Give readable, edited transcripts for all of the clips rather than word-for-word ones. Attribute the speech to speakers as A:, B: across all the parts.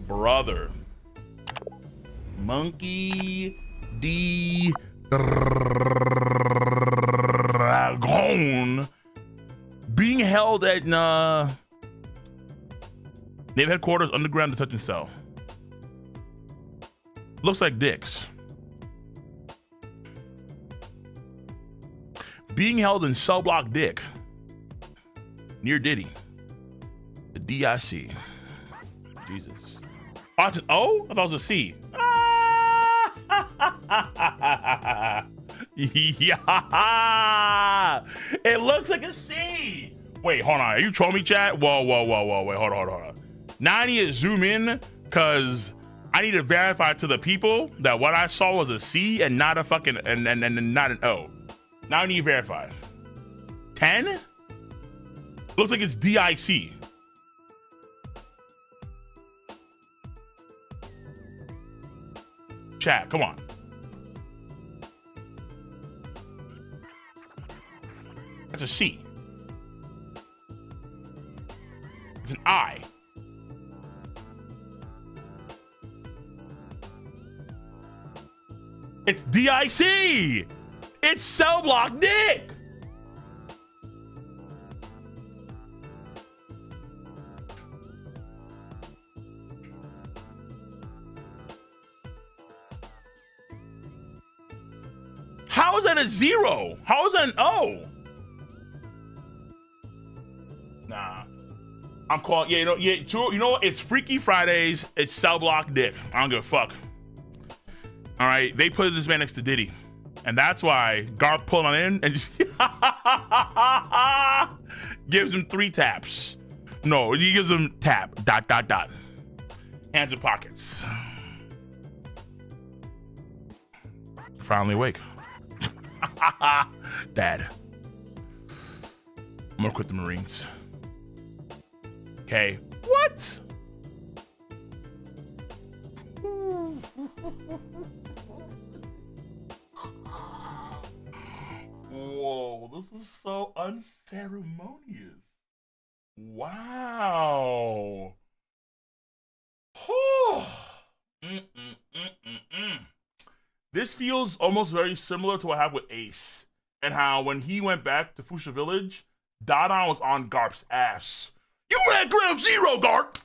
A: brother. Monkey D. Dragon being held at Navy headquarters underground detention cell. Looks like dicks. Being held in cell block Dick near Diddy. The DIC. Jesus. Oh, it's an O? I thought it was a C. Yeah. It looks like a C. Wait, hold on. Are you trolling me, chat? Whoa. Wait, hold on. Now I need to zoom in because I need to verify to the people that what I saw was a C and not a fucking and not an O. Now I need to verify. 10? Looks like it's DIC. Chat, come on. That's a C. It's an I. It's DIC. It's cell block Dick. How is that a 0? How is that an O? Nah. I'm calling, you know what? It's Freaky Fridays. It's cell block Dick. I don't give a fuck. All right, they put this man next to Diddy. And that's why Garp pulled on in and just gives him 3 taps. No, he gives him tap, ... Hands in pockets. Finally awake. Dad. I'm gonna quit the Marines. Okay. What? Whoa, this is so unceremonious. Wow. This feels almost very similar to what happened with Ace and how when he went back to Fuchsia Village, Dada was on Garp's ass. You were at ground zero, Garp!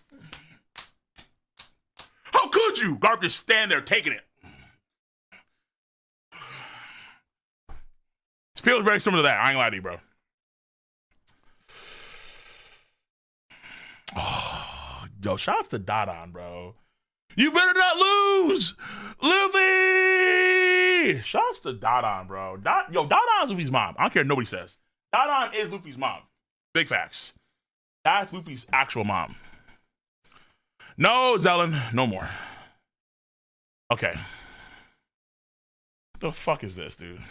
A: How could you? Garp just stand there taking it. It feels very similar to that. I ain't gonna lie to you, bro. Oh, yo, shouts to Dada, bro. You better not lose, Luffy. Shouts to Dada, bro. Dada is Luffy's mom. I don't care what nobody says. Dada is Luffy's mom. Big facts. That's Luffy's actual mom. No, Zelen, no more. Okay. The fuck is this, dude?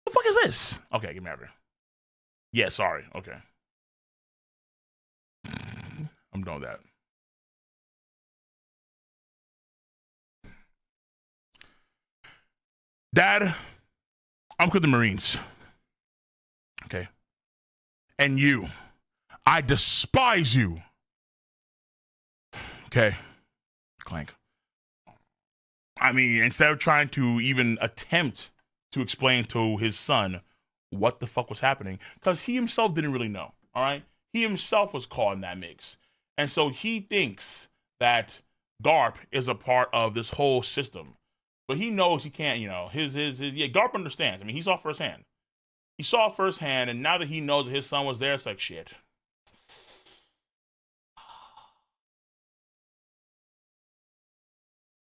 A: The fuck is this? Okay, get me out of here. Yeah, sorry. Okay. I'm done with that. Dad, I'm with the Marines. Okay. And you. I despise you. Okay. Clank. I mean, instead of trying to even attempt to explain to his son what the fuck was happening, because he himself didn't really know, all right? He himself was caught in that mix. And so he thinks that Garp is a part of this whole system. But he knows he can't, yeah, Garp understands. I mean, he saw firsthand. He saw firsthand, and now that he knows that his son was there, it's like, shit.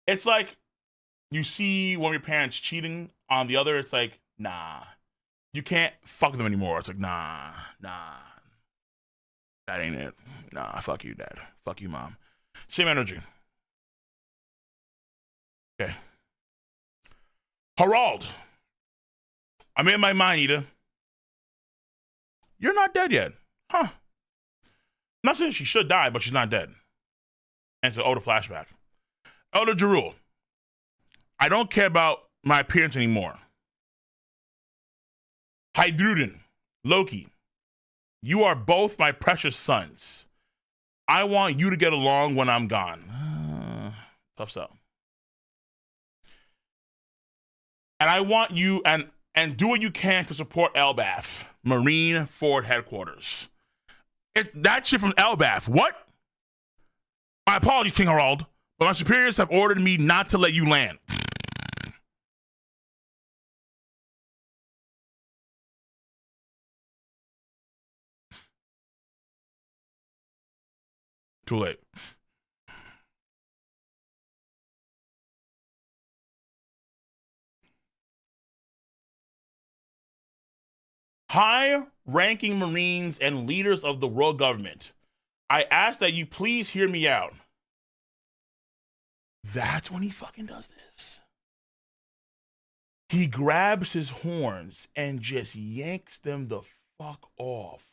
A: It's like you see one of your parents cheating on the other, it's like, nah. You can't fuck them anymore. It's like, nah. That ain't it. Nah, fuck you, Dad. Fuck you, Mom. Same energy. Okay. Harald. I made my mind, Ida. You're not dead yet. Huh. I'm not saying she should die, but she's not dead. And so, the flashback. Elder Jarul. I don't care about my appearance anymore. Heidruden. Loki. You are both my precious sons. I want you to get along when I'm gone. Tough sell. And I want you and do what you can to support LBAF, Marine Ford Headquarters. That shit from LBAF. What? My apologies, King Harald, but my superiors have ordered me not to let you land. Too late. High-ranking Marines and leaders of the world government, I ask that you please hear me out. That's when he fucking does this. He grabs his horns and just yanks them the fuck off.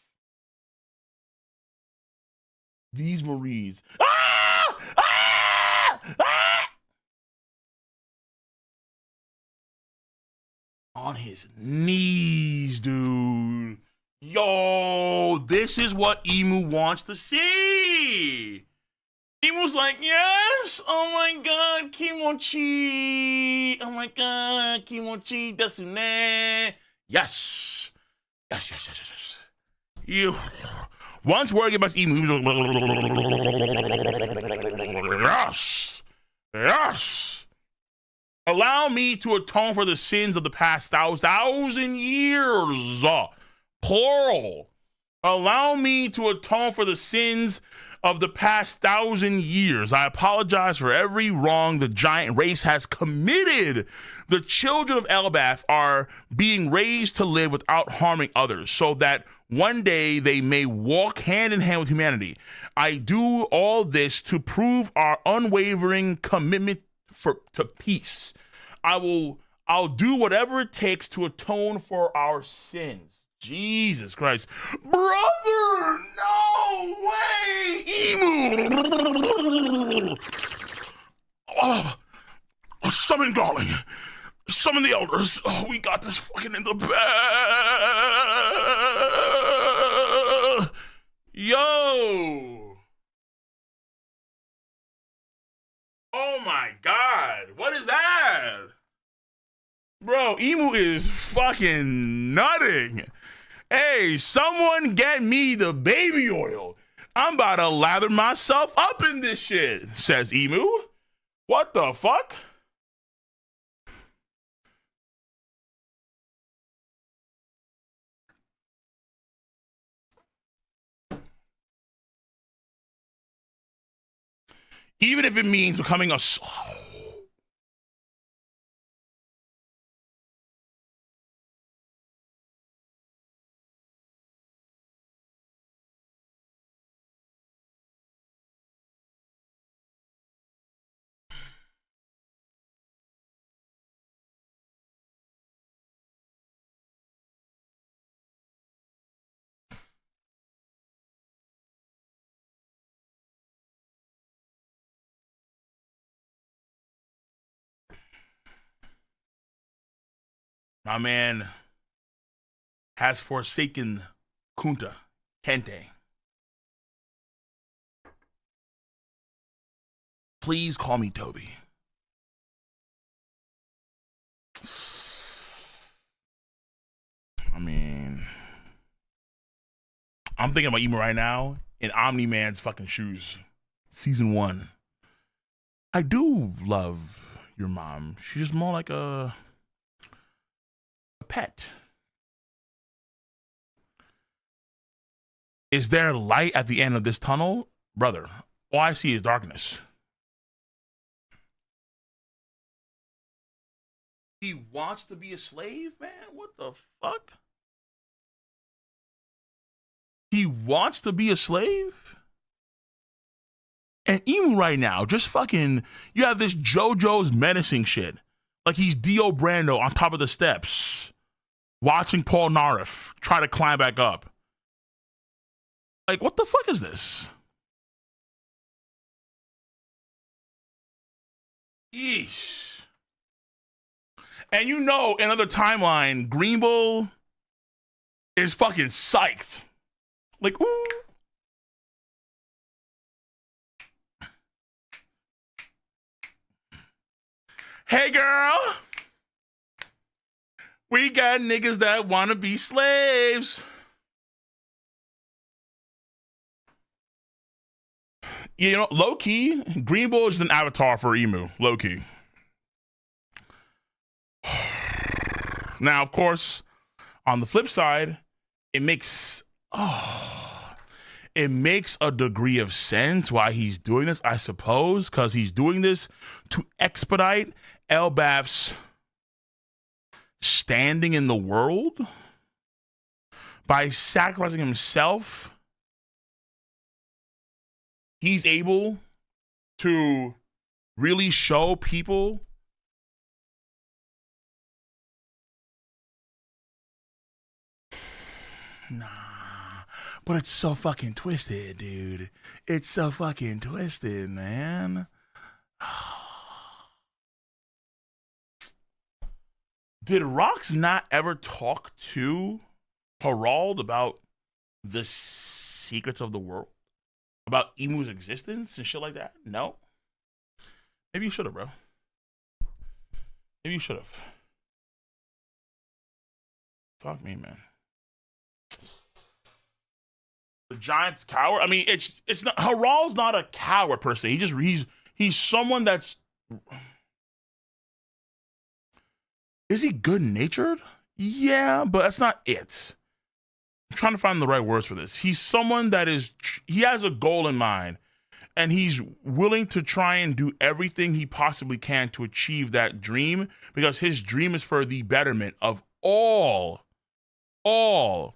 A: These Marines. Ah! Ah! Ah! On his knees, dude. Yo, this is what Emu wants to see. Emu's like, yes, oh my god, kimochi. Oh my god, kimochi desune. Yes. Yes. You. Once word gets back to Emu, he was like, yes. Allow me to atone for the sins of the past thousand years. Plural. Allow me to atone for the sins of the past 1,000 years. I apologize for every wrong the giant race has committed. The children of Elbath are being raised to live without harming others, so that one day they may walk hand in hand with humanity. I do all this to prove our unwavering commitment to peace. I'll do whatever it takes to atone for our sins. Jesus Christ. Brother, no way! Emu! Summon Garling. Summon the elders. Oh, we got this fucking in the bag. Yo! Oh my god. What is that? Bro, Emu is fucking nutting. Hey, someone get me the baby oil. I'm about to lather myself up in this shit, says Emu. What the fuck? Even if it means becoming a my man has forsaken Kunta Kente. Please call me Toby. I mean, I'm thinking about Emu right now in Omni-Man's fucking shoes. Season 1. I do love your mom. She's just more like a pet. Is there light at the end of this tunnel? Brother, all I see is darkness. He wants to be a slave, man? What the fuck? He wants to be a slave? And Emu right now, just fucking, you have this JoJo's menacing shit. Like he's Dio Brando on top of the steps, watching Paul Narif try to climb back up. Like, what the fuck is this? Yeesh. And you know, another timeline, Greenbull is fucking psyched. Like, ooh. Hey, girl. We got niggas that want to be slaves. You know, low key, Green Bull is an avatar for emu. Low key. Now, of course, on the flip side, it makes a degree of sense why he's doing this, I suppose, because he's doing this to expedite Elbaf's standing in the world by sacrificing himself. He's able to really show people nah, but it's so fucking twisted, dude. It's so fucking twisted, man. Did Rocks not ever talk to Harald about the secrets of the world? About Emu's existence and shit like that? No? Maybe you should have, bro. Maybe you should have. Fuck me, man. The Giant's coward? I mean, it's not, Harald's not a coward per se. He's someone that's... Is he good-natured? Yeah, but that's not it. I'm trying to find the right words for this. He's someone that he has a goal in mind, and he's willing to try and do everything he possibly can to achieve that dream, because his dream is for the betterment of all of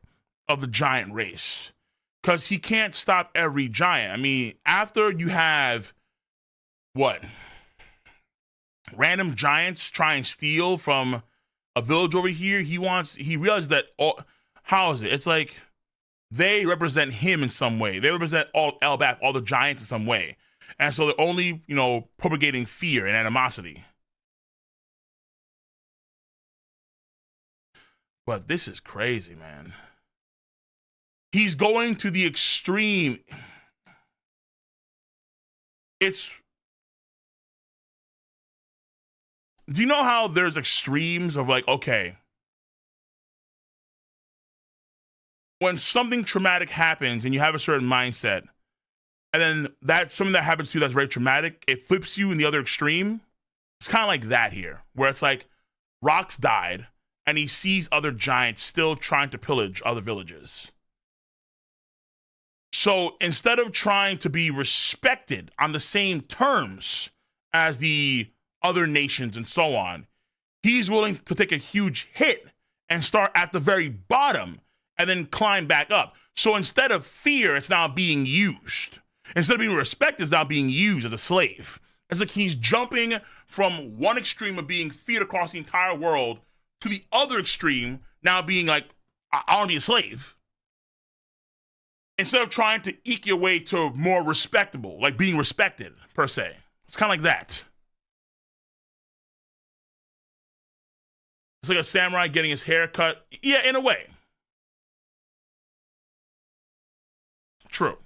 A: the giant race. Because he can't stop every giant. I mean, after you have, what? Random giants try and steal from a village over here. He realizes that how is it? It's like they represent him in some way. They represent all Elbaf, all the giants in some way. And so they're only, propagating fear and animosity. But this is crazy, man. He's going to the extreme. Do you know how there's extremes of like, okay, when something traumatic happens and you have a certain mindset, and then something that happens to you that's very traumatic, it flips you in the other extreme. It's kind of like that here, where it's like Rocks died and he sees other giants still trying to pillage other villages. So instead of trying to be respected on the same terms as the other nations and so on, he's willing to take a huge hit and start at the very bottom and then climb back up. So instead of fear, it's now being used. Instead of being respect, it's now being used as a slave. It's like he's jumping from one extreme of being feared across the entire world to the other extreme, now being like, I want to be a slave. Instead of trying to eke your way to more respectable, like being respected, per se. It's kind of like that. It's like a samurai getting his hair cut. Yeah, in a way. True.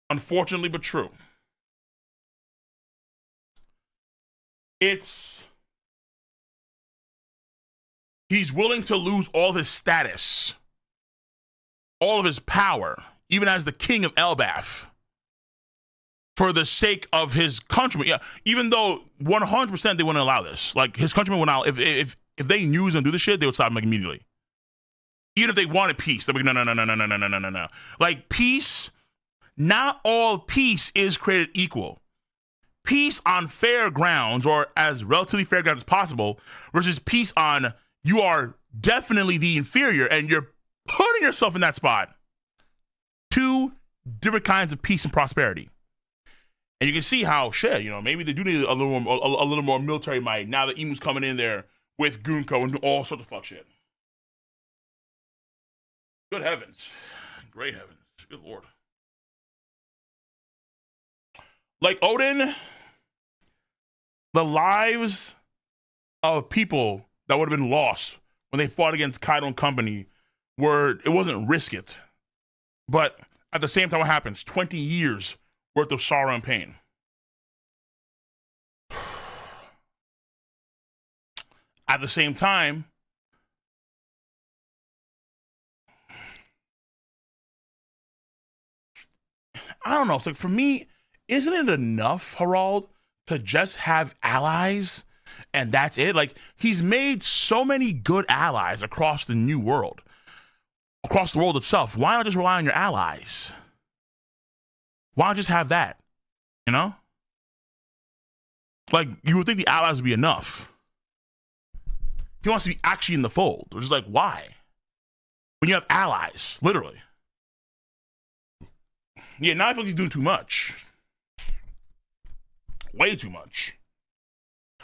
A: Unfortunately, but true. He's willing to lose all of his status, all of his power, even as the king of Elbaf, for the sake of his countrymen. Yeah, even though 100% they wouldn't allow this. Like, his countrymen would not. If they knew he was gonna do this shit, they would stop him like immediately. Even if they wanted peace, they'd be like, no. Like, peace, not all peace is created equal. Peace on fair grounds, or as relatively fair grounds as possible, versus peace on you are definitely the inferior and you're putting yourself in that spot. Two different kinds of peace and prosperity. And you can see how, maybe they do need a little more military might now that Emu's coming in there with Gunko and all sorts of fuck shit. Good heavens. Great heavens. Good lord. Like Odin, the lives of people that would have been lost when they fought against Kaido and company it wasn't risk it. But at the same time, what happens? 20 years worth of sorrow and pain. At the same time, I don't know. It's like, for me, isn't it enough, Harald, to just have allies and that's it? Like, he's made so many good allies across the new world, across the world itself. Why not just rely on your allies? Why not just have that? You know? Like, you would think the allies would be enough. He wants to be actually in the fold. Which is like, why? When you have allies, literally. Yeah, now I feel like he's doing too much. Way too much.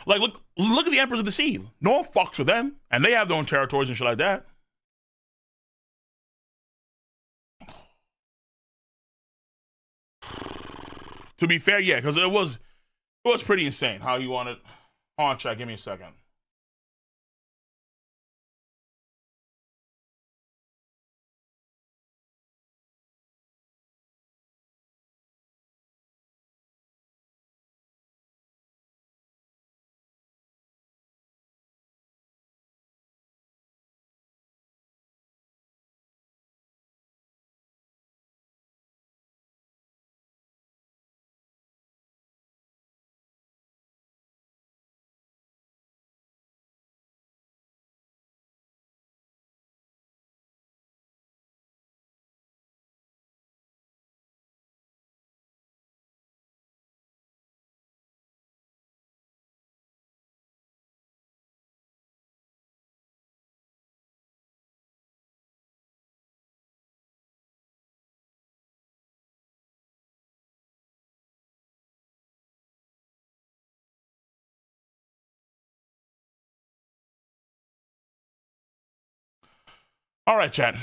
A: Like, look at the Emperors of the Sea. No one fucks with them. And they have their own territories and shit like that. To be fair, yeah, because it was pretty insane how you wanted. Hold on, chat. Give me a second. All right, chat.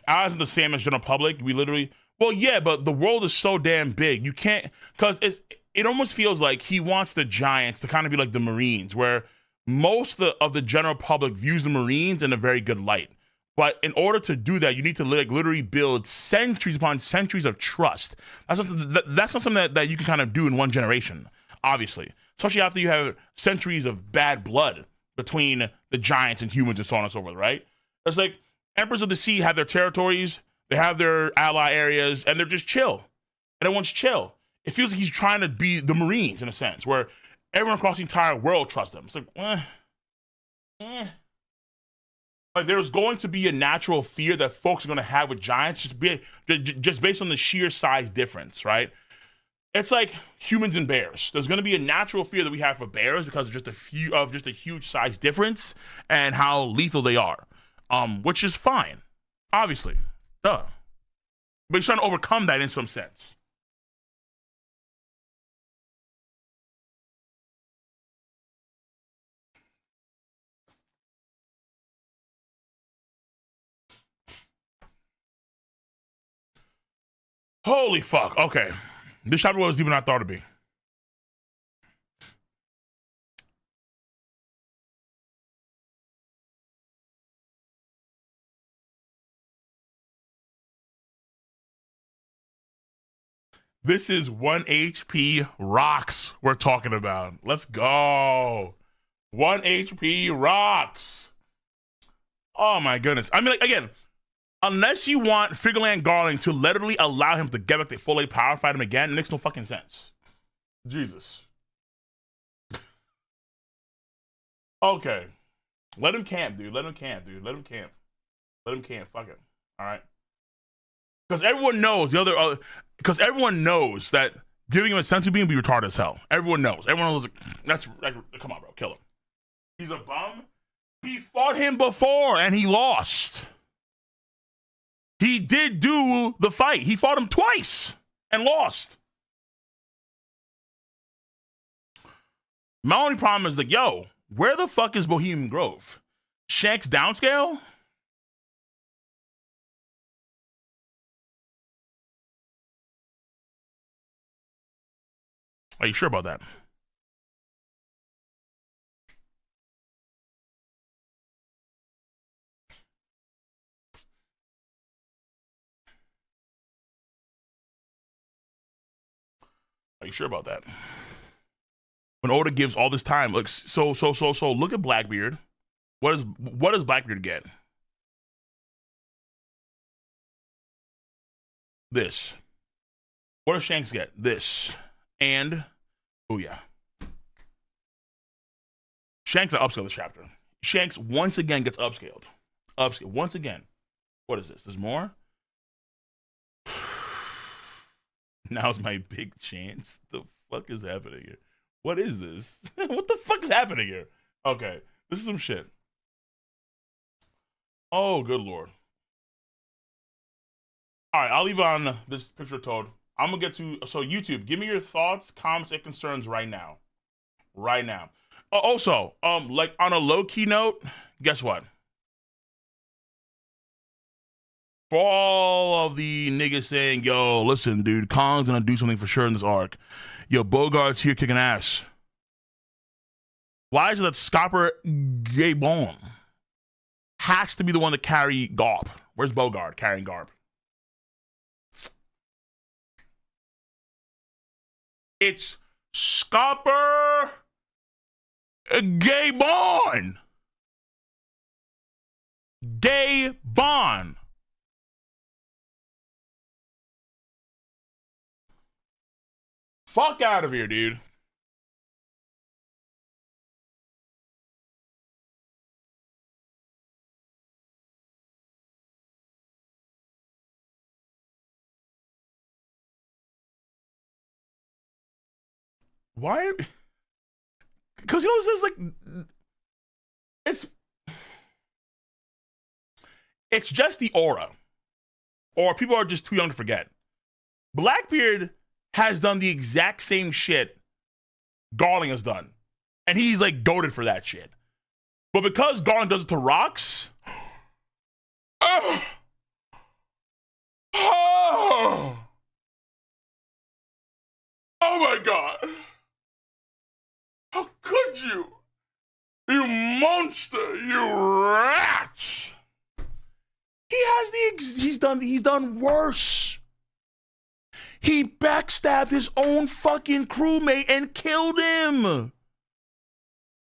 A: I wasn't the same as general public. We literally, well, yeah, but the world is so damn big. You can't, because it almost feels like he wants the Giants to kind of be like the Marines, where most of the general public views the Marines in a very good light. But in order to do that, you need to like literally build centuries upon centuries of trust. That's not something that you can kind of do in one generation, obviously. Especially after you have centuries of bad blood between the Giants and humans and so on and so forth, right? It's like, Emperors of the Sea have their territories, they have their ally areas, and they're just chill. And everyone's chill. It feels like he's trying to be the Marines in a sense, where everyone across the entire world trusts them. It's like, Like, there's going to be a natural fear that folks are going to have with Giants, just based on the sheer size difference, right? It's like humans and bears. There's going to be a natural fear that we have for bears because of just a huge size difference and how lethal they are. Which is fine, obviously, duh. But he's trying to overcome that in some sense. Holy fuck! Okay, this chapter was even I thought it'd be. This is 1 HP Rocks we're talking about. Let's go. 1 HP Rocks. Oh my goodness. I mean, like, again, unless you want Figureland Garling to literally allow him to get back the full A power, fight him again, it makes no fucking sense. Jesus. Okay. Let him camp, dude. Let him camp, dude. Let him camp. Let him camp. Fuck it. All right. Because everyone knows because everyone knows that giving him a sensu beam would be retarded as hell. Everyone knows. Everyone knows. That's come on, bro. Kill him. He's a bum. He fought him before and he lost. He did do the fight. He fought him twice and lost. My only problem is like, yo, where the fuck is Bohemian Grove? Shank's downscale? Are you sure about that? Are you sure about that? When Oda gives all this time, look, so look at Blackbeard. What does Blackbeard get? This. What does Shanks get? This. And oh yeah. Shanks are upscaled this chapter. Shanks once again gets upscaled. Upscaled. Once again. What is this? There's more? Now's my big chance. The fuck is happening here? What is this? What the fuck is happening here? Okay. This is some shit. Oh, good lord. All right, I'll leave on this picture of Toad. I'm gonna get to YouTube. Give me your thoughts, comments, and concerns right now. Right now. Also, like on a low key note, guess what? For all of the niggas saying, yo, listen, dude, Kong's gonna do something for sure in this arc. Yo, Bogart's here kicking ass. Why is it that Scopper Gabon has to be the one to carry Garp? Where's Bogart carrying Garp? It's Scopper Gabon. Gabon. Fuck out of here, dude. Why? Because, you know, this is like, it's just the aura. Or people are just too young to forget. Blackbeard has done the exact same shit Garling has done. And he's like goated for that shit. But because Garling does it to Rocks, oh my god. How could you? You monster, you rat. He's done worse. He backstabbed his own fucking crewmate and killed him.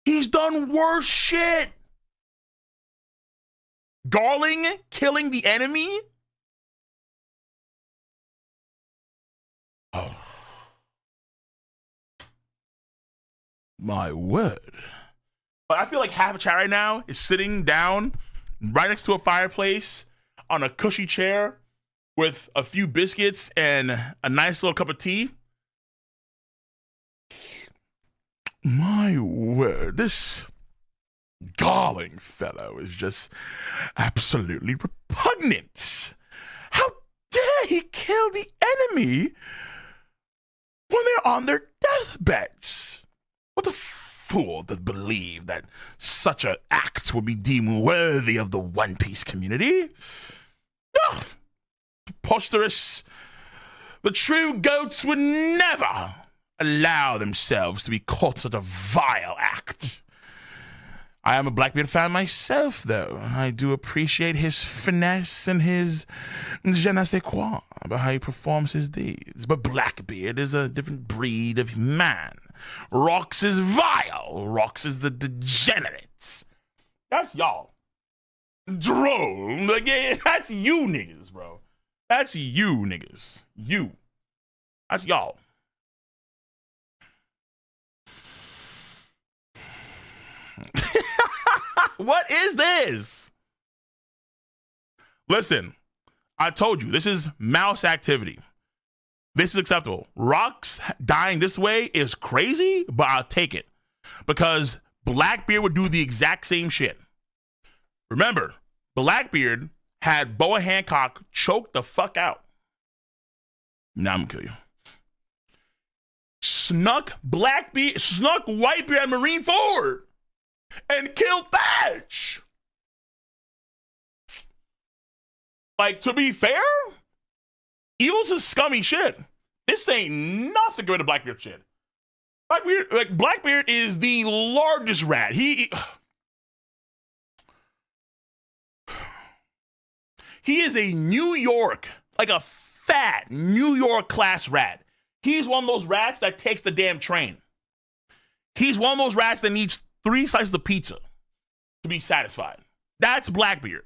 A: He's done worse shit. Garling killing the enemy? Oh. My word. But I feel like half a chat right now is sitting down right next to a fireplace on a cushy chair with a few biscuits and a nice little cup of tea. My word, this Garling fellow is just absolutely repugnant. How dare he kill the enemy when they're on their deathbeds? What a fool to believe that such an act would be deemed worthy of the One Piece community. Ugh. Preposterous. The true goats would never allow themselves to be caught in such a vile act. I am a Blackbeard fan myself, though. I do appreciate his finesse and his je ne sais quoi about how he performs his deeds. But Blackbeard is a different breed of man. Rocks is vile. Rocks is the degenerate. That's y'all. Droll. Like, yeah, that's you niggas, bro. That's you niggas. You. That's y'all. What is this? Listen, I told you, this is mouse activity. This is acceptable. Rocks dying this way is crazy, but I'll take it. Because Blackbeard would do the exact same shit. Remember, Blackbeard had Boa Hancock choke the fuck out. Now I'm gonna kill you. Snuck Whitebeard at Marine Forward and killed Thatch. Like, to be fair, Evil's is scummy shit. This ain't nothing compared to Blackbeard shit. Blackbeard is the largest rat. He is a New York, like a fat New York class rat. He's one of those rats that takes the damn train. He's one of those rats that needs 3 slices of pizza to be satisfied. That's Blackbeard.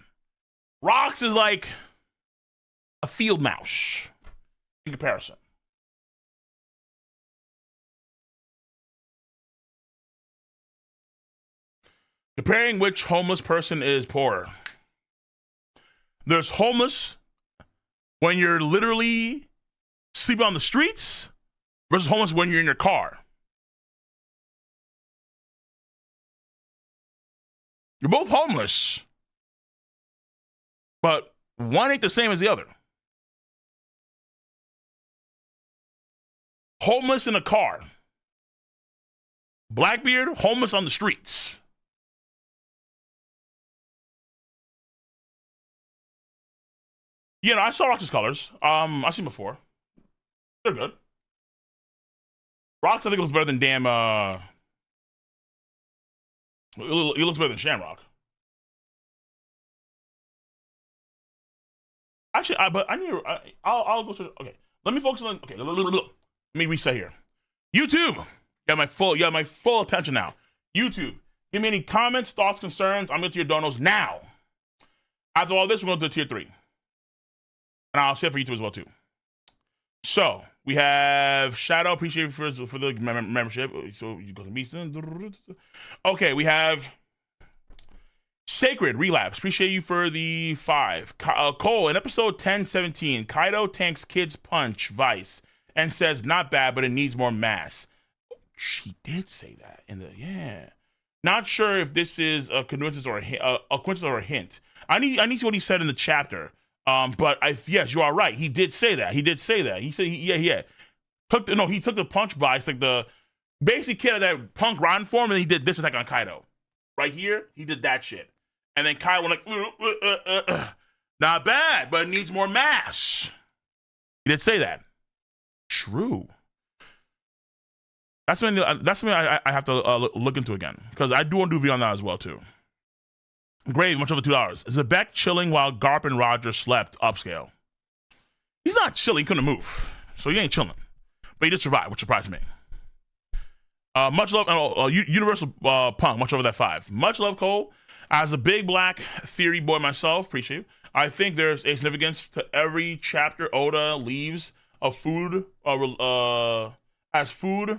A: Rocks is like a field mouse in comparison. Comparing which homeless person is poorer. There's homeless when you're literally sleeping on the streets versus homeless when you're in your car. You're both homeless, but one ain't the same as the other. Homeless in a car. Blackbeard, homeless on the streets. You know, I saw Rocks' colors. I've seen before. They're good. Rocks, I think, looks better than damn. He looks better than Shamrock. Actually, but I need. I'll go to. Okay, let me focus on. Okay, let me reset here. YouTube, you have my full attention now. YouTube, give me any comments, thoughts, concerns. I'm going to your donos now. After all this, we're going to do tier 3. And I'll say it for YouTube as well, too. So, we have Shadow. Appreciate you for the membership. So, you go to me soon. Okay, we have Sacred Relapse. Appreciate you for the 5. Cole, in episode 1017, Kaido tanks Kid's punch Vice and says, not bad, but it needs more mass. She did say that in the, yeah. Not sure if this is a coincidence or a hint. I need to see what he said in the chapter. But yes, you are right. He did say that. He said, yeah. He took the punch Vice, like the basic kid of that punk riding form, and he did this attack on Kaido. Right here, he did that shit. And then Kaido went like, not bad, but it needs more mass. He did say that. True. That's something I have to look into again, because I do want to do a video on that as well, too. Grave, much over $2. Zebek chilling while Garp and Roger slept, upscale. He's not chilling, he couldn't move. So he ain't chilling. But he did survive, which surprised me. Much love, Universal Punk, much over that 5. Much love, Cole. As a big black theory boy myself, appreciate you. I think there's a significance to every chapter Oda leaves of food, as food.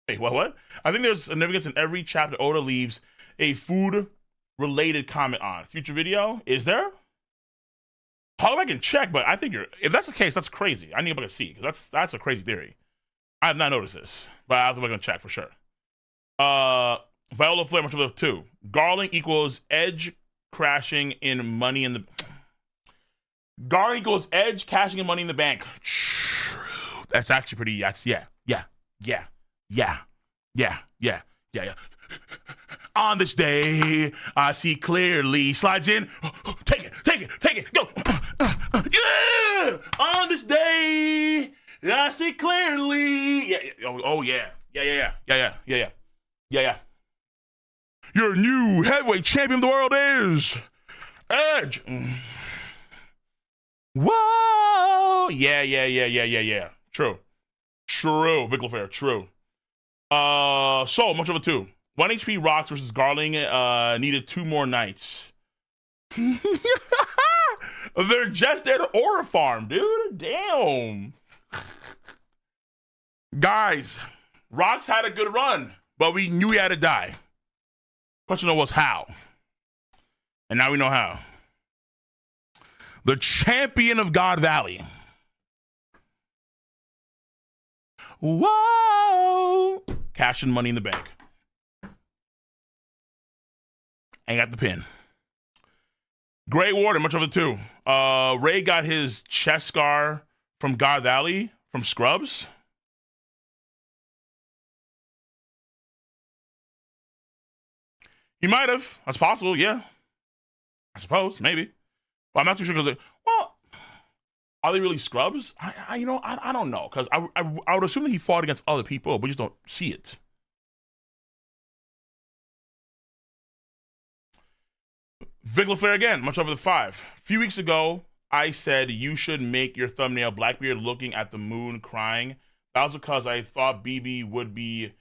A: Wait, what? I think there's significance in every chapter Oda leaves a food related comment on. Future video, is there? How I can check, but I think if that's the case, that's crazy. I need to go see, because that's a crazy theory. I have not noticed this, but I have to go check for sure. Viola Flare, much of 2. Garling equals Edge crashing in money in the. Garling equals Edge cashing in money in the bank. True. That's actually pretty. That's yeah. On this day, I see clearly. Slides in. Take it. Go. Yeah. On this day, I see clearly. Yeah. Oh yeah. Yeah. Your new heavyweight champion of the world is Edge. Whoa. Yeah. True. Vic Fair. True. So much of a 2. 1 HP Rocks versus Garling needed 2 more nights. They're just there to aura farm, dude. Damn. Guys, Rocks had a good run, but we knew he had to die. Question was how. And now we know how. The champion of God Valley. Whoa! Cashing money in the bank. Ain't got the pin. Great Warden, much of the 2. Ray got his chest scar from God Valley from Scrubs. He might have. That's possible, yeah. I suppose, maybe. But I'm not too sure because, well, are they really Scrubs? I don't know, because I would assume that he fought against other people, but we just don't see it. Vic LaFleur again, much over the 5. A few weeks ago, I said you should make your thumbnail Blackbeard looking at the moon crying, That was because I thought BB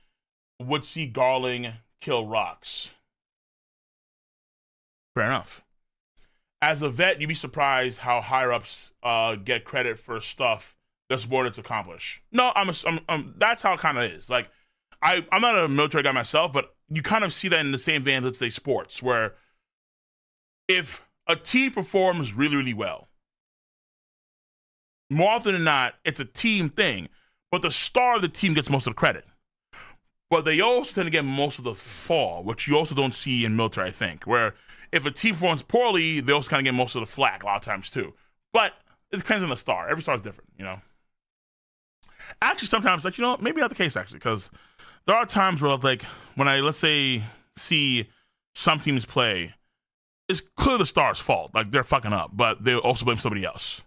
A: would see Garling kill Rocks. Fair enough. As a vet, you'd be surprised how higher ups get credit for stuff their subordinates accomplish. No, that's how it kind of is. Like, I'm not a military guy myself, but you kind of see that in the same vein, let's say sports, where if a team performs really, really well, more often than not, it's a team thing, but the star of the team gets most of the credit. But they also tend to get most of the fall, which you also don't see in military, I think, where if a team performs poorly, they also kind of get most of the flack a lot of times too. But it depends on the star. Every star is different, you know? Actually, sometimes, like, you know, maybe not the case, actually, because there are times where, like, when I, let's say, see some teams play, it's clearly the star's fault. Like, they're fucking up, but they also blame somebody else.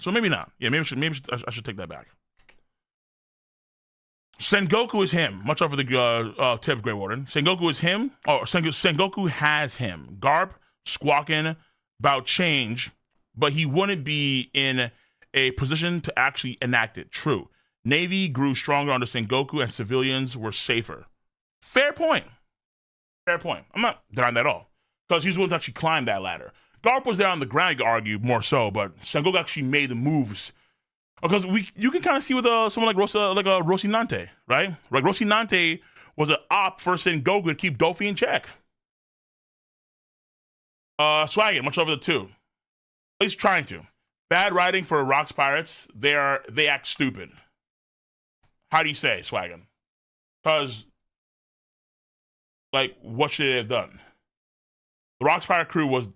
A: So maybe not. Yeah, maybe I should take that back. Sengoku is him. Much over the tip, Grey Warden. Sengoku is him. Oh, Sengoku has him. Garp squawking about change, but he wouldn't be in a position to actually enact it. True. Navy grew stronger under Sengoku, and civilians were safer. Fair point. Fair point. I'm not denying that at all, because he's willing to actually climb that ladder. Garp was there on the ground, you could argue, more so, but Sengoku actually made the moves. Because you can kind of see with someone like Rocinante, right? Like Rocinante was an op for Sengoku to keep Dofi in check. Swaggin, much over the two. At least trying to. Bad writing for Rocks Pirates. They act stupid. How do you say, Swaggin? Because, like, what should they have done? The Rocks Pirate crew was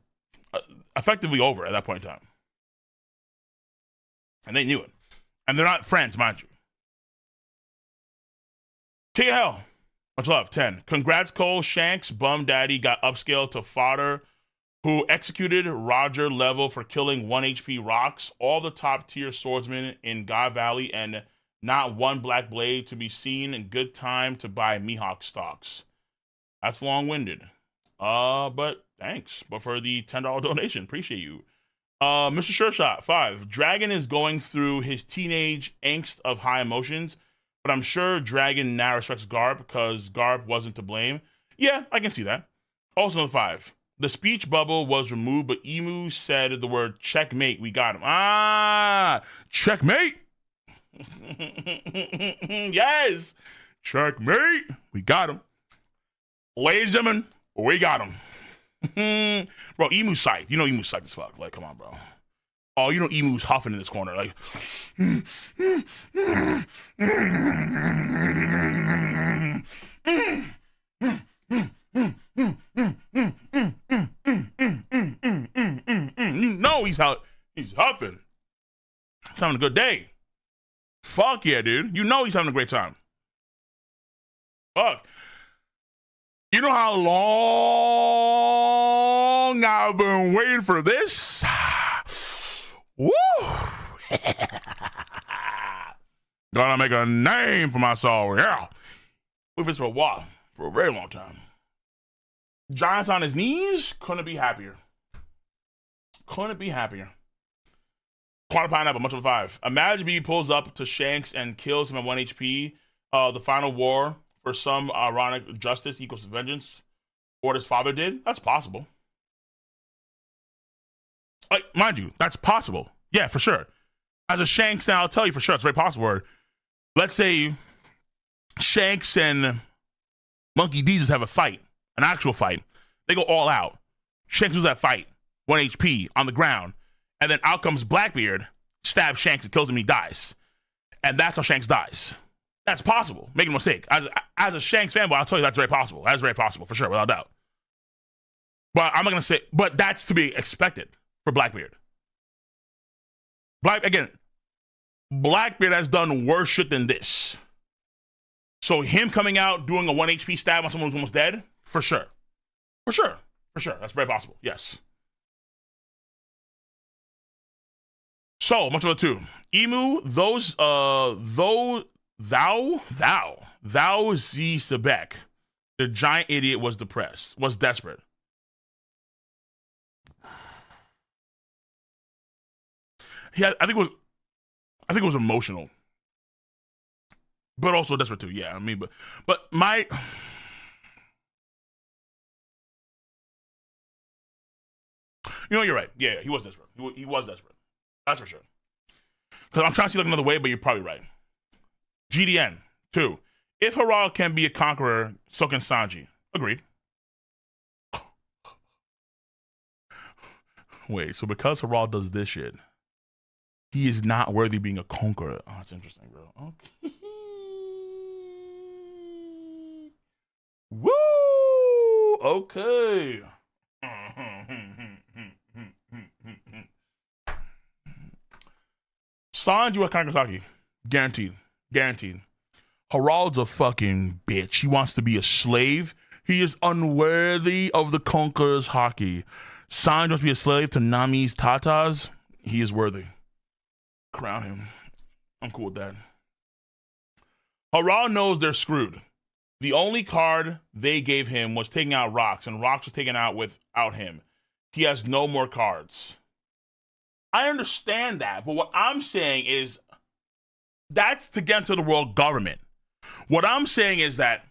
A: effectively over at that point in time. And they knew it. And they're not friends, mind you. KOL, much love, 10. Congrats, Cole. Shanks, bum daddy, got upscaled to fodder, who executed Roger level for killing 1 HP Rocks, all the top tier swordsmen in God Valley, and not one black blade to be seen. In good time to buy Mihawk stocks. That's long-winded. But thanks. But for the $10 donation, appreciate you. Mr. Sure 5. Dragon is going through his teenage angst of high emotions, but I'm sure Dragon now respects Garp because Garp wasn't to blame. Yeah, I can see that. Also, number 5. The speech bubble was removed, but Emu said the word checkmate. We got him. Ah, checkmate. Yes, checkmate. We got him. Ladies and gentlemen, we got him. Bro, Emu's psyched. You know Emu's psyched as fuck. Like, come on, bro. Oh, you know Emu's huffing in this corner. Like, you know he's huffing. He's having a good day. Fuck yeah, dude. You know he's having a great time. Fuck. You know how long I've been waiting for this? Woo! Gonna make a name for myself, yeah. We've been for a while, for a very long time. Giants on his knees, couldn't be happier. Couldn't be happier. Quantum Pineapple, much of a 5. Imagine he pulls up to Shanks and kills him at 1 HP. The final war. For some ironic justice equals vengeance, or what his father did. That's possible. Like, mind you, that's possible. Yeah, for sure. As a Shanks, now I'll tell you for sure, it's very possible. Where, let's say Shanks and Monkey Jesus have a fight, an actual fight. They go all out. Shanks loses that fight, 1 HP on the ground, and then out comes Blackbeard, stabs Shanks and kills him, and he dies. And that's how Shanks dies. That's possible. Make no mistake. As a Shanks fanboy, I'll tell you that's very possible. That's very possible, for sure, without doubt. But I'm not going to say, but that's to be expected for Blackbeard. Blackbeard has done worse shit than this. So him coming out, doing a 1 HP stab on someone who's almost dead, for sure. For sure. For sure. That's very possible. Yes. So, much of a 2. Emu, thou Sebek, the giant idiot was desperate. I think it was emotional. but also desperate too. Yeah, I mean, but my. You know, you're right. Yeah, he was desperate. He was desperate. That's for sure. Because I'm trying to see like another way, but you're probably right. GDN 2. If Harald can be a conqueror, so can Sanji. Agreed. Wait, so because Harald does this shit, he is not worthy of being a conqueror. Oh, that's interesting, bro. Okay. Woo! Okay. Sanji wa Kankasaki. Guaranteed. Guaranteed. Harald's a fucking bitch. He wants to be a slave. He is unworthy of the conqueror's hockey. Sanji wants to be a slave to Nami's tatas. He is worthy. Crown him. I'm cool with that. Harald knows they're screwed. The only card they gave him was taking out Rocks, and Rocks was taken out without him. He has no more cards. I understand that, but what I'm saying is that's to get into the world government. What I'm saying is that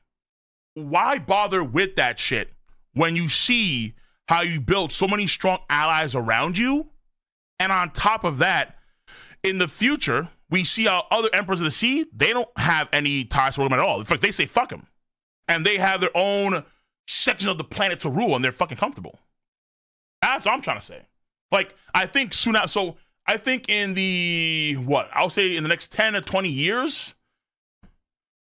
A: why bother with that shit when you see how you built so many strong allies around you? And on top of that, in the future, we see how other emperors of the sea, they don't have any ties to them at all. In fact, they say fuck them. And they have their own section of the planet to rule, and they're fucking comfortable. That's what I'm trying to say. Like, I think soon out, so I think in the, I'll say in the next 10 to 20 years,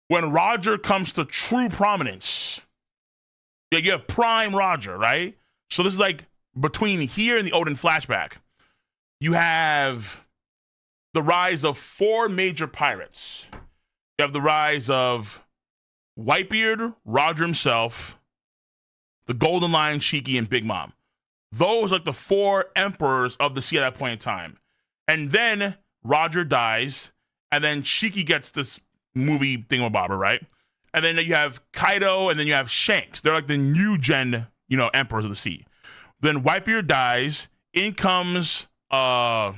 A: when Roger comes to true prominence, yeah, you have prime Roger, right? So this is like between here and the Odin flashback. You have the rise of 4 major pirates. You have the rise of Whitebeard, Roger himself, the Golden Lion, Shiki, and Big Mom. Those are like the 4 emperors of the sea at that point in time. And then Roger dies, and then Shiki gets this movie thingamabobber, right? And then you have Kaido, and then you have Shanks. They're like the new gen, emperors of the sea. Then Whitebeard dies. In comes Blackbeard.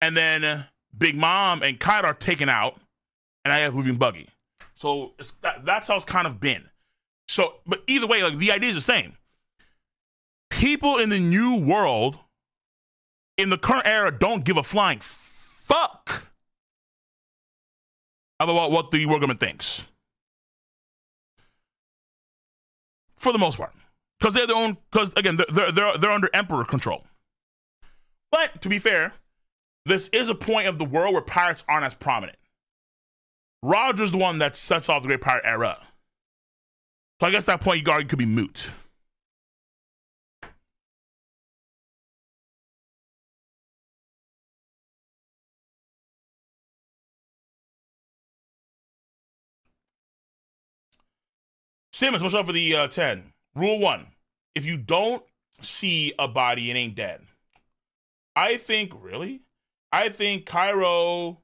A: And then Big Mom and Kaido are taken out. And I have Luffy and Buggy. So that's how it's kind of been. So, but either way, like the idea is the same. People in the new world, in the current era, don't give a flying fuck about what the world government thinks. For the most part. Because they're their own, because again, they're under emperor control. But to be fair, this is a point of the world where pirates aren't as prominent. Roger's the one that sets off the Great Pirate Era. So I guess that point you could be moot. Simmons, what's up for the 10? Rule 1. If you don't see a body, it ain't dead. I think Cairo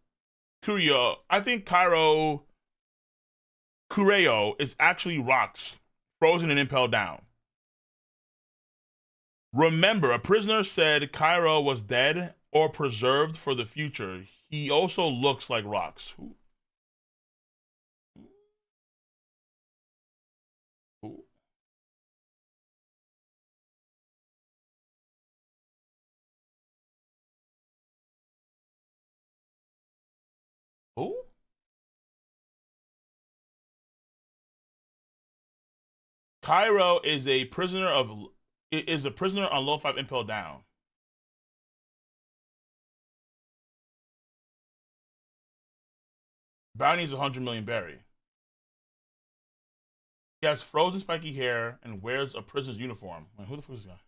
A: Kureo is actually Rocks, frozen and impaled down. Remember, a prisoner said Cairo was dead or preserved for the future. He also looks like Rocks. Who? Who? Cairo is a prisoner on low 5 impel down. Bounty is 100 million berry. He has frozen spiky hair and wears a prisoner's uniform. Wait, who the fuck is this guy?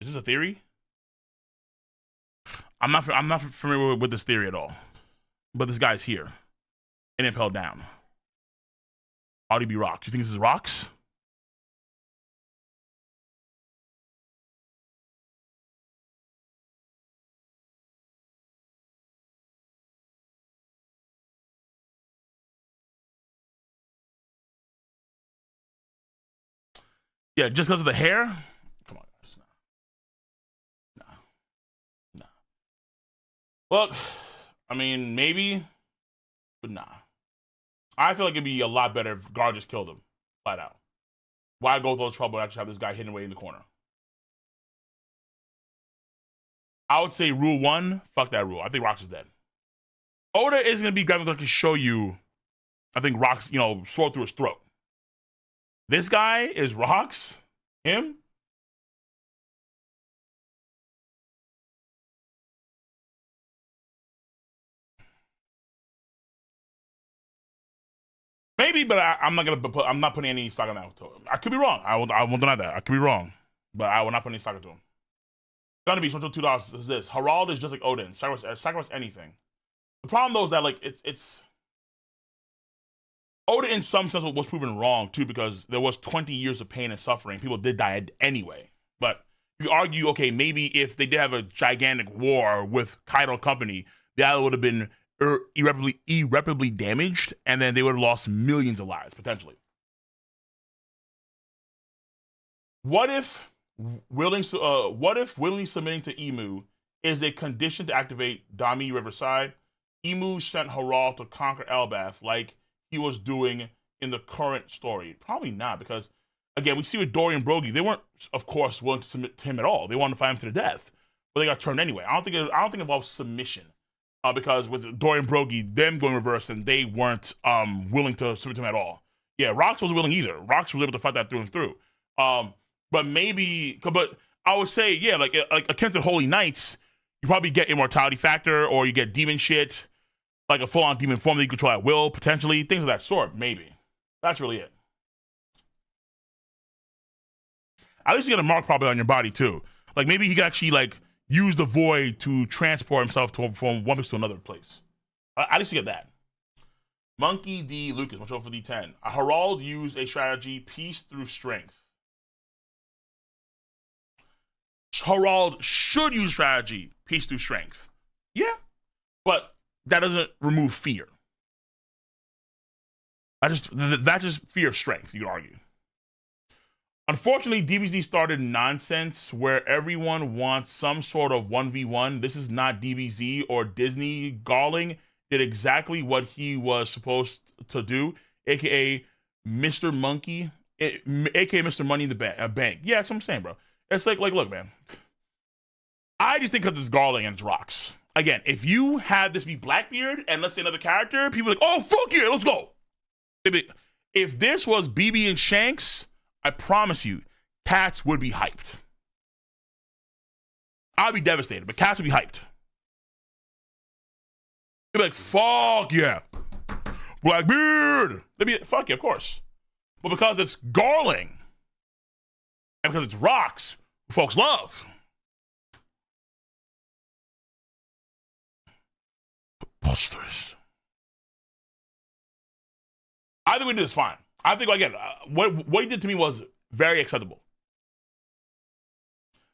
A: Is this a theory? I'm not familiar with this theory at all. But this guy's here and impelled down. Ought he be Rocks? You think this is Rocks? Yeah, just because of the hair? Come on, guys. Nah. Look, I mean, maybe, but nah. I feel like it'd be a lot better if Gar just killed him, flat out. Why go through all the trouble and actually have this guy hidden away in the corner? I would say rule 1, fuck that rule. I think Rocks is dead. Oda is going to be grabbing to show you, I think Rocks, sword through his throat. This guy is Rocks? Him? Maybe, but I'm not putting any stock on that. I could be wrong. I won't deny that. I could be wrong, but I will not put any stock into him. Gonna be something $2 is this. Harald is just like Odin. Sacrifice anything. The problem though is that like it's Odin in some sense was proven wrong too, because there was 20 years of pain and suffering. People did die anyway. But you argue, okay, maybe if they did have a gigantic war with Kaido Company, the island would have been irreparably damaged, and then they would have lost millions of lives potentially. What if willingly submitting to Emu is a condition to activate Dami Riverside? Emu sent Harald to conquer Elbaf like he was doing in the current story. Probably not, because again, we see with Dory and Brogy, they weren't, of course, willing to submit to him at all. They wanted to fight him to the death, but they got turned anyway. I don't think it involves submission, because with Dory and Brogy, them going reverse, and they weren't willing to submit to him at all. Yeah, Rocks wasn't willing either. Rocks was able to fight that through and through. But I would say, yeah, like akin to Holy Knights, you probably get immortality factor, or you get demon shit, like a full-on demon form that you control at will, potentially, things of that sort, maybe. That's really it. At least you get a mark probably on your body, too. Like, maybe he could actually, like, use the void to transport himself from one place to another place. At least you get that. Monkey D. Lucas, much over for D10. Harald used a strategy, peace through strength. Harald should use strategy, peace through strength. Yeah, but that doesn't remove fear. That's just fear of strength, you could argue. Unfortunately, DBZ started nonsense where everyone wants some sort of 1v1. This is not DBZ or Disney. Garling did exactly what he was supposed to do, aka Mr. Monkey, aka Mr. Money in the Bank. Yeah, that's what I'm saying, bro. It's like, look, man. I just think because it's Garling and it's Rocks. Again, if you had this be Blackbeard and let's say another character, people are like, oh, fuck yeah, let's go. If this was BB and Shanks, I promise you, cats would be hyped. I'd be devastated, but cats would be hyped. They'd be like, fuck yeah. Blackbeard. They'd be, fuck yeah, of course. But because it's Garling, and because it's Rocks, folks love. Posters. I think we did this fine. I think, again, what he did to me was very acceptable.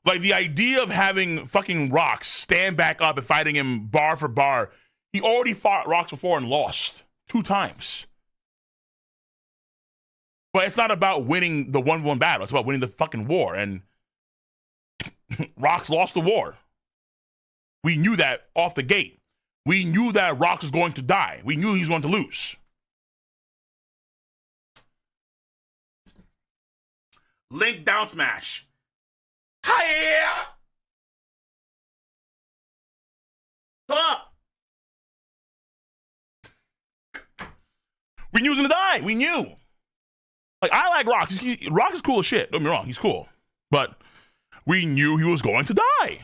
A: Like, the idea of having fucking Rocks stand back up and fighting him bar for bar. He already fought Rocks before and lost 2 times. But it's not about winning the 1v1 battle. It's about winning the fucking war. And Rocks lost the war. We knew that off the gate. We knew that Rocks was going to die. We knew he was going to lose. Link down smash. Hiya! Come up. We knew he was gonna die. We knew. Like, I like Rocks. Rocks is cool as shit. Don't get me wrong. He's cool. But we knew he was going to die.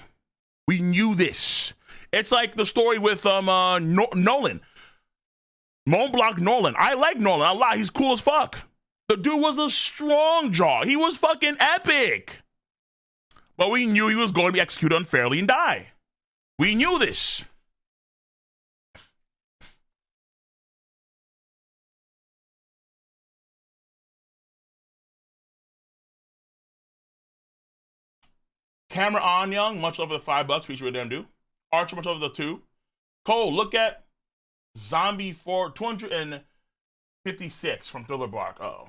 A: We knew this. It's like the story with Nolan. Montblanc Nolan. I like Nolan a lot. He's cool as fuck. The dude was a strong jaw. He was fucking epic. But we knew he was going to be executed unfairly and die. We knew this. Camera on, young. Much over the $5. Feature with them do. Archer, much over the 2. Cole, look at Zombie 256 from Thriller Bark. Uh-oh.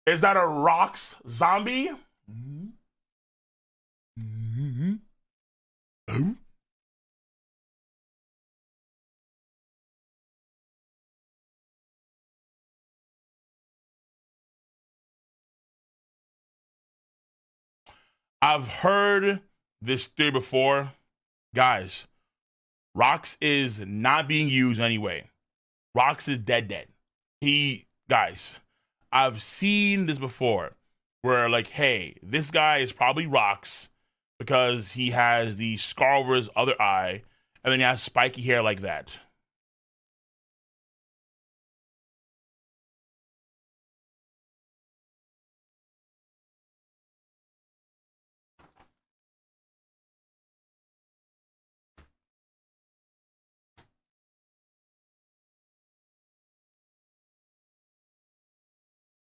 A: Is that a Rocks zombie? Mm-hmm. Mm-hmm. Oh. I've heard this theory before. Guys, Rocks is not being used anyway. Rocks is dead. Guys, I've seen this before where, like, hey, this guy is probably Rocks because he has the scar over his other eye and then he has spiky hair like that.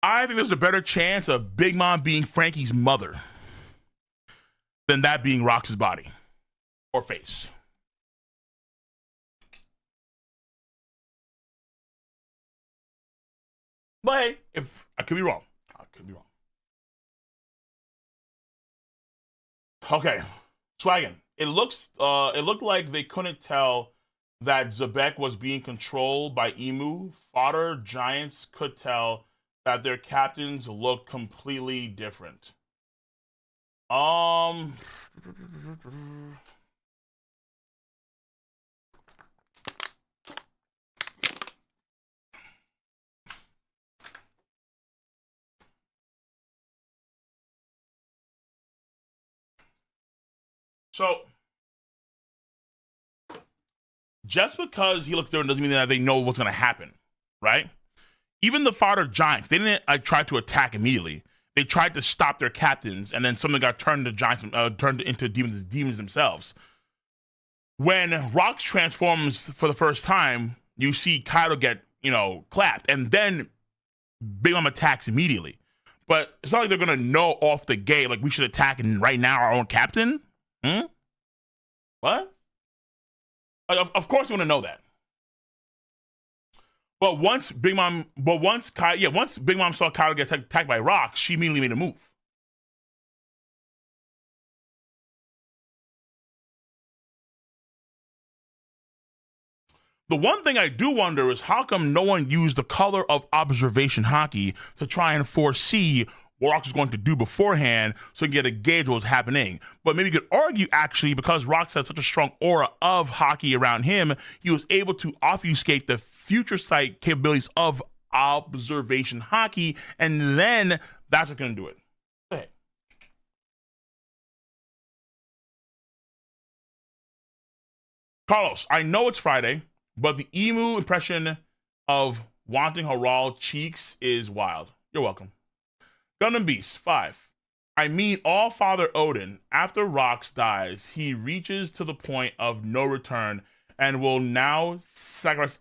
A: I think there's a better chance of Big Mom being Frankie's mother than that being Rox's body or face. But hey, if I could be wrong. Okay, Swaggin. It looked like they couldn't tell that Zebek was being controlled by Emu. Fodder Giants could tell that their captains look completely different. So just because he looks different doesn't mean that they know what's going to happen, right? Even the Fodder Giants, they didn't try to attack immediately. They tried to stop their captains, and then something got turned to giants, turned into demons themselves. When Rocks transforms for the first time, you see Kaido get, clapped, and then Big Mom attacks immediately. But it's not like they're gonna know off the gate like we should attack and right now our own captain. What? Like, of course, you want to know that. But once Big Mom saw Kyle get attacked by Rocks, she immediately made a move. The one thing I do wonder is how come no one used the color of observation hockey to try and foresee what Rocks was going to do beforehand so you can get a gauge of what was happening. But maybe you could argue, actually, because Rocks had such a strong aura of hockey around him, he was able to obfuscate the future sight capabilities of observation hockey, and then that's what's going to do it. Hey. Carlos, I know it's Friday, but the emu impression of wanting Harald cheeks is wild. You're welcome. Gundam Beast 5. I mean, all Father Odin, after Rocks dies, he reaches to the point of no return and will now sacrifice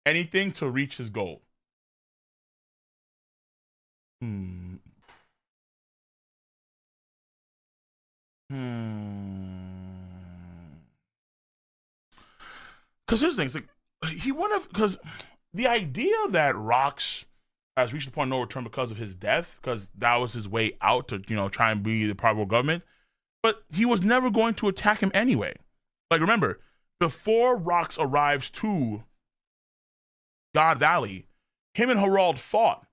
A: anything to reach his goal. Because here's the thing, it's like, he would have, because the idea that Rocks has reached the point of no return because of his death, because that was his way out to, try and be the part of government. But he was never going to attack him anyway. Like, remember, before Rocks arrives to God Valley, him and Harald fought,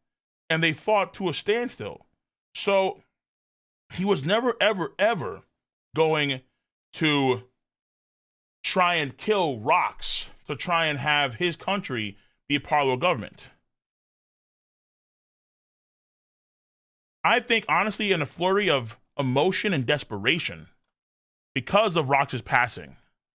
A: and they fought to a standstill. So he was never, ever, ever going to try and kill Rocks to try and have his country be a part of the government. I think, honestly, in a flurry of emotion and desperation, because of Rocks' passing,